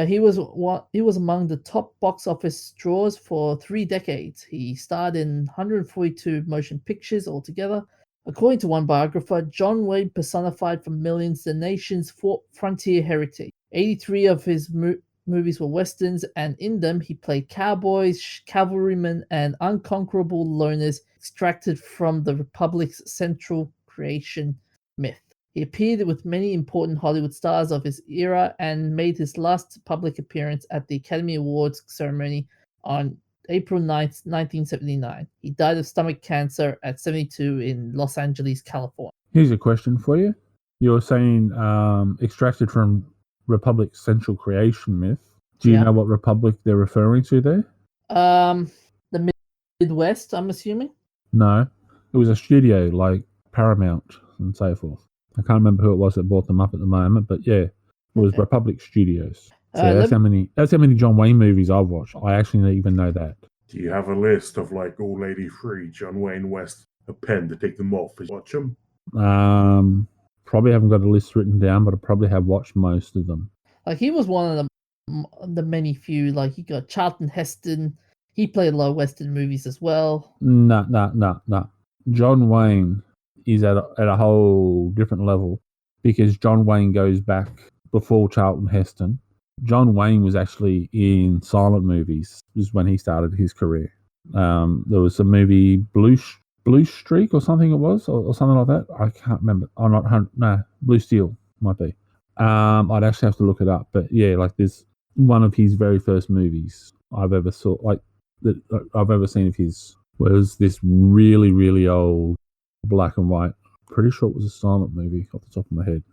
He was among the top box office draws for 3 decades. He starred in 142 motion pictures altogether. According to one biographer, John Wayne personified for millions the nation's frontier heritage. 83 of his movies were westerns, and in them he played cowboys, cavalrymen, and unconquerable loners extracted from the Republic's central creation myth. He appeared with many important Hollywood stars of his era and made his last public appearance at the Academy Awards ceremony on April 9th, 1979. He died of stomach cancer at 72 in Los Angeles, California. Here's a question for you. You're saying extracted from Republic's central creation myth. Do you know what Republic they're referring to there? The Midwest, I'm assuming? No. It was a studio like Paramount and so forth. I can't remember who it was that bought them up at the moment, but yeah, it was Republic Studios. So that's how many John Wayne movies I've watched. I actually didn't even know that. Do you have a list of like all 83 John Wayne West, a pen to take them off as you watch them? Probably haven't got a list written down, but I probably have watched most of them. Like he was one of the many few. Like you got Charlton Heston. He played a lot of Western movies as well. No. John Wayne is at a whole different level because John Wayne goes back before Charlton Heston. John Wayne was actually in silent movies. This is when he started his career. There was a movie Blue Streak or something it was, or something like that. I can't remember. I'm not. Blue Steel might be. I'd actually have to look it up. But yeah, like there's one of his very first movies I've ever saw, like that I've ever seen of his, was this really, really old black and white. Pretty sure it was a silent movie off the top of my head.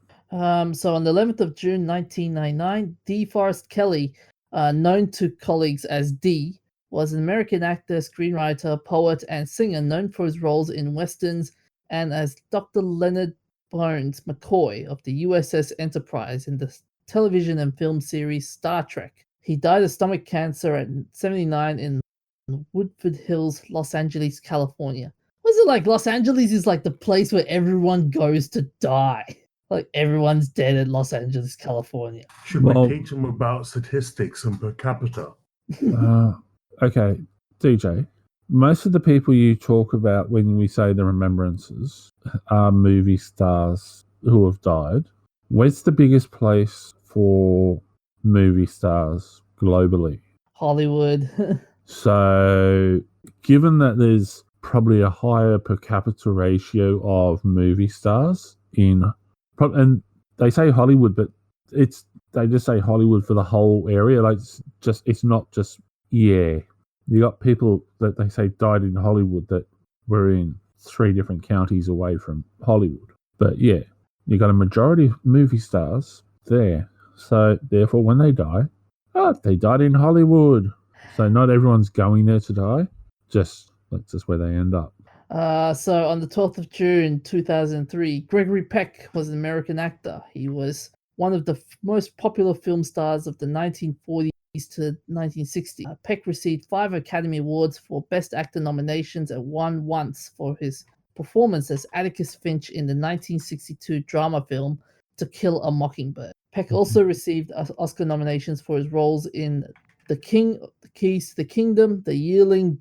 So on the 11th of June, 1999, DeForest Kelley, known to colleagues as D, was an American actor, screenwriter, poet, and singer known for his roles in westerns and as Dr. Leonard Bones McCoy of the USS Enterprise in the television and film series Star Trek. He died of stomach cancer at 79 in Woodford Hills, Los Angeles, California. Was it like Los Angeles is like the place where everyone goes to die? Like everyone's dead in Los Angeles, California. Should we teach them about statistics and per capita? Okay, DJ. Most of the people you talk about when we say the remembrances are movie stars who have died. Where's the biggest place for movie stars globally? Hollywood. So, given that there's probably a higher per capita ratio of movie stars and they say Hollywood, but they just say Hollywood for the whole area. Like it's not just you got people that they say died in Hollywood that were in 3 different counties away from Hollywood. But yeah, you got a majority of movie stars there. So therefore, when they die, they died in Hollywood. So not everyone's going there to die. That's just where they end up. So on the 12th of June 2003, Gregory Peck was an American actor. He was one of the most popular film stars of the 1940s to 1960s. Peck received 5 Academy Awards for Best Actor nominations and won once for his performance as Atticus Finch in the 1962 drama film To Kill a Mockingbird. Peck also received Oscar nominations for his roles in The Keys to the Kingdom, The Yearling,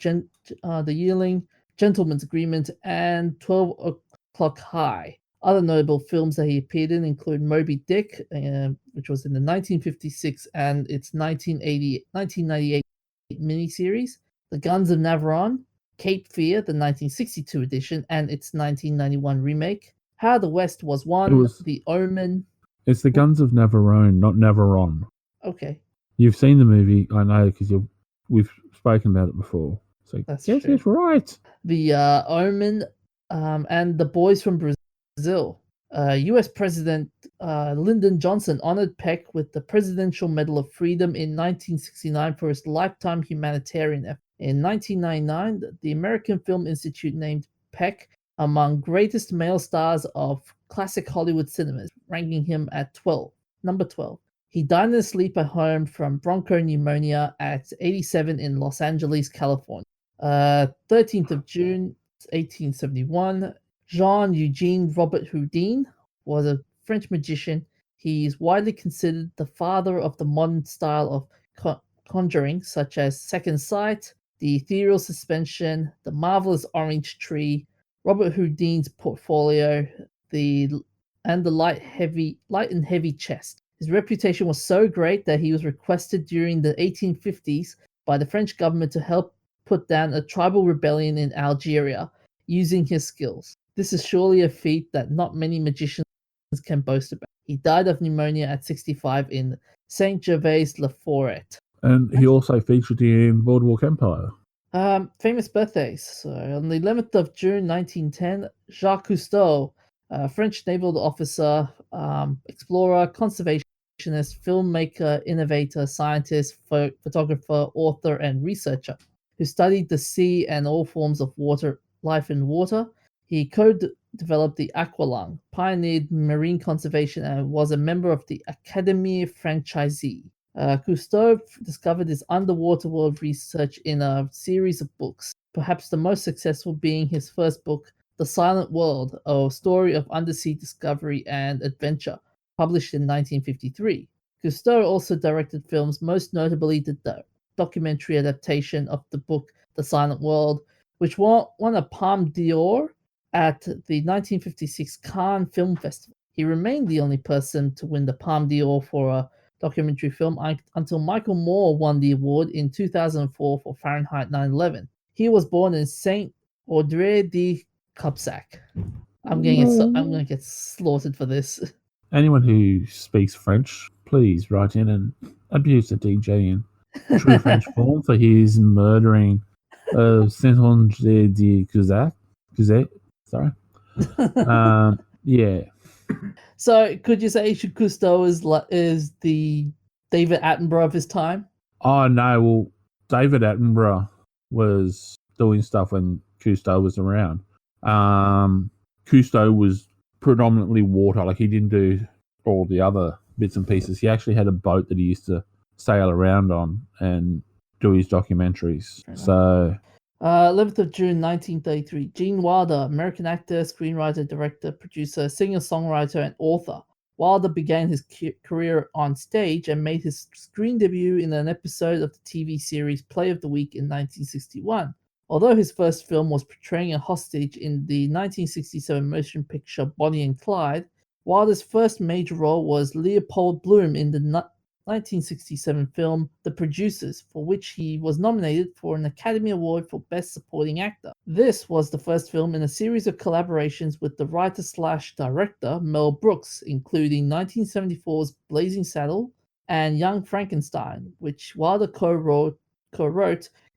Gentleman's Agreement, and 12 O'Clock High. Other notable films that he appeared in include Moby Dick, which was in the 1956 and its 1998 miniseries, The Guns of Navarone, Cape Fear, the 1962 edition, and its 1991 remake. How the West Was Won, The Omen. It's The Guns of Navarone, not Navarone. Okay. You've seen the movie, I know, because we've spoken about it before. So that's yes, true. It's right. The Omen and The Boys from Brazil. U.S. President Lyndon Johnson honored Peck with the Presidential Medal of Freedom in 1969 for his lifetime humanitarian effort. In 1999, the American Film Institute named Peck among greatest male stars of classic Hollywood cinemas, ranking him at number 12. He died in his sleep at home from bronchopneumonia at 87 in Los Angeles, California. 13th of June, 1871, Jean Eugene Robert Houdin was a French magician. He is widely considered the father of the modern style of conjuring, such as Second Sight, the ethereal suspension, the marvelous orange tree, Robert Houdin's portfolio, and the light and heavy chest. His reputation was so great that he was requested during the 1850s by the French government to help put down a tribal rebellion in Algeria using his skills. This is surely a feat that not many magicians can boast about. He died of pneumonia at 65 in Saint-Gervais-le-Forêt. And he also featured in Boardwalk Empire. Famous birthdays. So on the 11th of June 1910, Jacques Cousteau, French naval officer, explorer, conservationist, filmmaker, innovator, scientist, photographer, author, and researcher, who studied the sea and all forms of life in water. He co-developed the aqualung, pioneered marine conservation, and was a member of the Académie Française. Cousteau discovered his underwater world research in a series of books, perhaps the most successful being his first book, The Silent World, a story of undersea discovery and adventure, published in 1953. Cousteau also directed films, most notably the documentary adaptation of the book The Silent World, which won a Palme d'Or at the 1956 Cannes Film Festival. He remained the only person to win the Palme d'Or for a documentary film until Michael Moore won the award in 2004 for Fahrenheit 9/11. He was born in Saint Audrey de Cubsac. I'm going to get slaughtered for this. Anyone who speaks French, please write in and abuse the DJ in true French form for his murdering of Saint Audrey de Cubsac. Sorry. Yeah. So, could you say Cousteau is the David Attenborough of his time? Oh, no. Well, David Attenborough was doing stuff when Cousteau was around. Cousteau was predominantly water. Like, he didn't do all the other bits and pieces. He actually had a boat that he used to sail around on and do his documentaries. So... 11th of June 1933, Gene Wilder, American actor, screenwriter, director, producer, singer-songwriter, and author. Wilder began his career on stage and made his screen debut in an episode of the TV series Play of the Week in 1961. Although his first film was portraying a hostage in the 1967 motion picture Bonnie and Clyde, Wilder's first major role was Leopold Bloom in the 1967 film The Producers, for which he was nominated for an Academy Award for Best Supporting Actor. This was the first film in a series of collaborations with the writer/director Mel Brooks, including 1974's Blazing Saddle and Young Frankenstein, which Wilder co-wrote,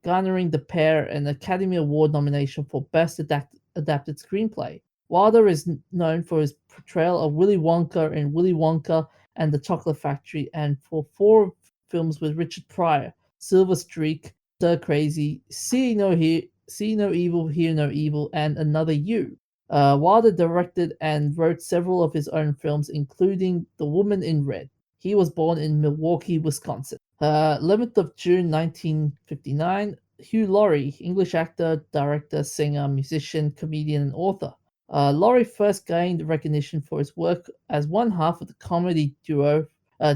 garnering the pair an Academy Award nomination for Best Adapted Screenplay. Wilder is known for his portrayal of Willy Wonka in Willy Wonka and the Chocolate Factory, and for 4 films with Richard Pryor: Silver Streak, Stir Crazy, See No Evil, Hear No Evil, and Another You. Wilder directed and wrote several of his own films, including The Woman in Red. He was born in Milwaukee, Wisconsin. 11th of June 1959, Hugh Laurie, English actor, director, singer, musician, comedian, and author. Laurie first gained recognition for his work as one half of the comedy duo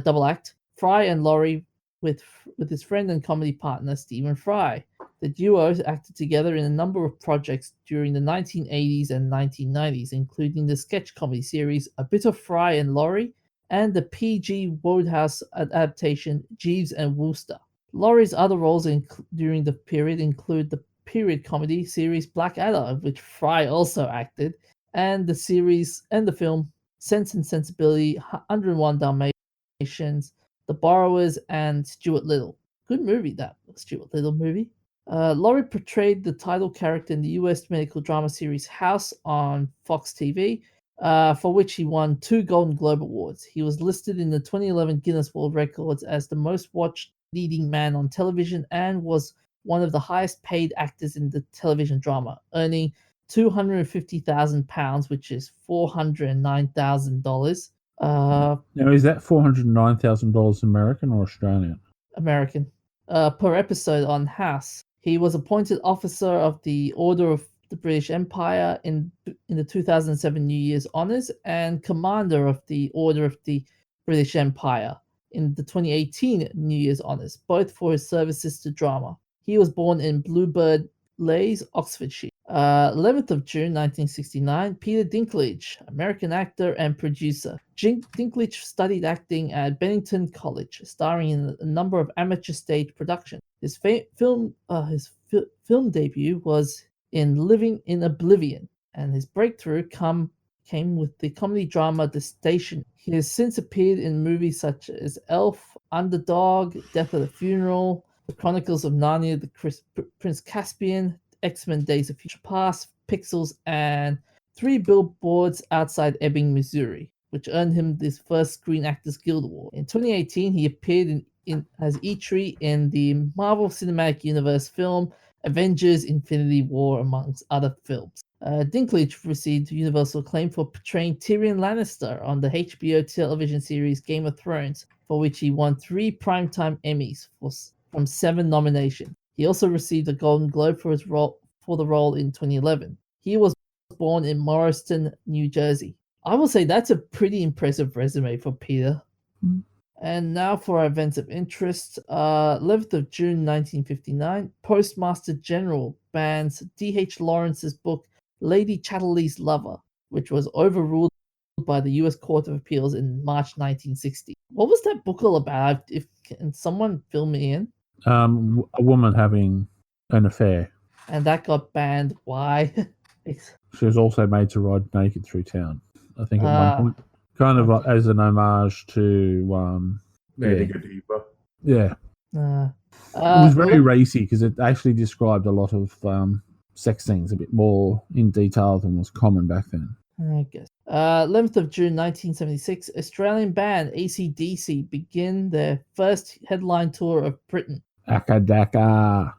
double act Fry and Laurie with his friend and comedy partner Stephen Fry. The duo acted together in a number of projects during the 1980s and 1990s, including the sketch comedy series A Bit of Fry and Laurie and the P.G. Wodehouse adaptation Jeeves and Wooster. Laurie's other roles during the period include the period comedy series Blackadder, of which Fry also acted, and the film Sense and Sensibility, 101 Dalmatians, The Borrowers, and Stuart Little. Good movie, that Stuart Little movie. Laurie portrayed the title character in the US medical drama series House on Fox TV, for which he won 2 Golden Globe Awards. He was listed in the 2011 Guinness World Records as the most watched leading man on television and was one of the highest paid actors in the television drama, earning £250,000, which is $409,000. Now, is that $409,000 American or Australian? American. Per episode on House. He was appointed officer of the Order of the British Empire in the 2007 New Year's Honours, and Commander of the Order of the British Empire in the 2018 New Year's Honours, both for his services to drama. He was born in Bluebird Leys, Oxfordshire. 11th of June 1969, Peter Dinklage, American actor and producer. Dinklage studied acting at Bennington College, starring in a number of amateur stage productions. His film debut was in Living in Oblivion, and his breakthrough came with the comedy drama The Station. He has since appeared in movies such as Elf, Underdog, Death at a Funeral, The Chronicles of Narnia, The Prince Caspian, X-Men Days of Future Past, Pixels, and 3 Billboards Outside Ebbing, Missouri, which earned him his first Screen Actors Guild Award. In 2018, he appeared as Eitri in the Marvel Cinematic Universe film Avengers Infinity War, amongst other films. Dinklage received universal acclaim for portraying Tyrion Lannister on the HBO television series Game of Thrones, for which he won 3 Primetime Emmys from 7 nominations. He also received a Golden Globe for the role in 2011. He was born in Morristown, New Jersey. I will say that's a pretty impressive resume for Peter. Mm. And now for our events of interest. 11th of June 1959, Postmaster General bans D.H. Lawrence's book Lady Chatterley's Lover, which was overruled by the U.S. Court of Appeals in March 1960. What was that book all about? Can someone fill me in? A woman having an affair. And that got banned. Why? She was also made to ride naked through town, I think, at one point. Kind of like as an homage to... Lady Godiva. Yeah. It was very racy because it actually described a lot of sex scenes a bit more in detail than was common back then. I guess. 11th of June 1976, Australian band AC/DC begin their first headline tour of Britain. Akadaka.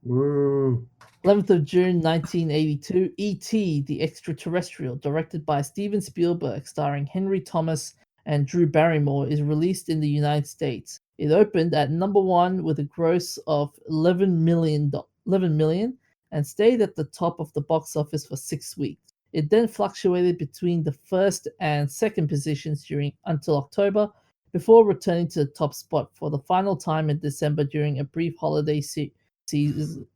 Woo. 11th of June 1982, E.T. the Extraterrestrial, directed by Steven Spielberg, starring Henry Thomas and Drew Barrymore, is released in the United States. It opened at number 1 with a gross of $11 million and stayed at the top of the box office for 6 weeks. It then fluctuated between the first and second positions until October, before returning to the top spot for the final time in December during a brief holiday season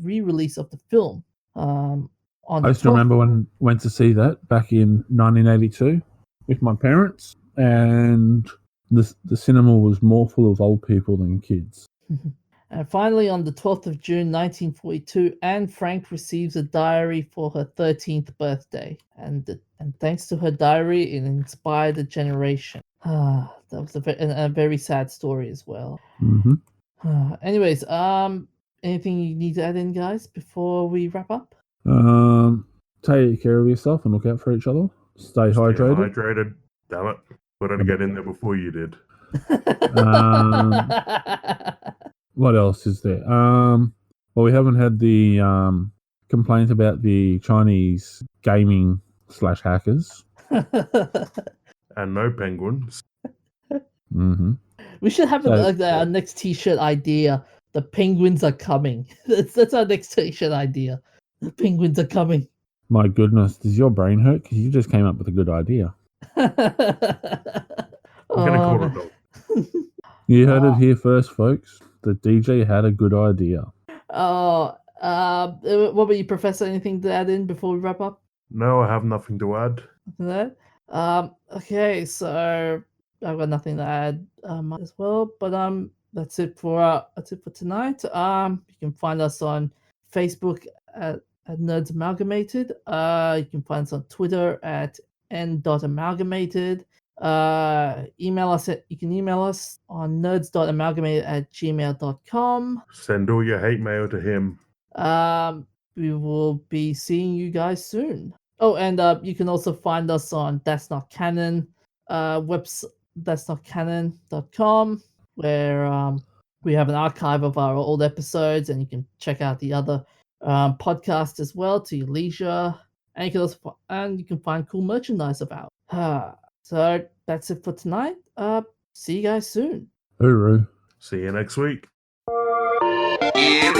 re-release of the film. I still remember when I went to see that back in 1982 with my parents, and the cinema was more full of old people than kids. And finally, on the 12th of June 1942, Anne Frank receives a diary for her 13th birthday. And thanks to her diary, it inspired a generation. That was a very sad story as well. Mm-hmm. Anyways, anything you need to add in, guys, before we wrap up? Take care of yourself and look out for each other. Stay hydrated. Damn it. But I had to get in there before you did. What else is there? Well, we haven't had the complaint about the Chinese gaming /hackers. And no penguins. Mm-hmm. We should have our next t-shirt idea. The penguins are coming. That's our next t-shirt idea. The penguins are coming. My goodness, does your brain hurt? Because you just came up with a good idea. I'm going to call it dog. You heard it here first, folks. The DJ had a good idea. What about you, Professor? Anything to add in before we wrap up? No, I have nothing to add. Okay, so I've got nothing to add as well. But that's it for tonight. You can find us on Facebook at Nerds Amalgamated. You can find us on Twitter at n.amalgamated. You can email us on nerds.amalgamated@gmail.com. Send all your hate mail to him. We will be seeing you guys soon. Oh, and you can also find us on That's Not Canon website, that'snotcanon.com, where we have an archive of our old episodes, and you can check out the other podcast as well to your leisure, and you can find cool merchandise about. So that's it for tonight. See you guys soon. Hooroo. See you next week. Yeah,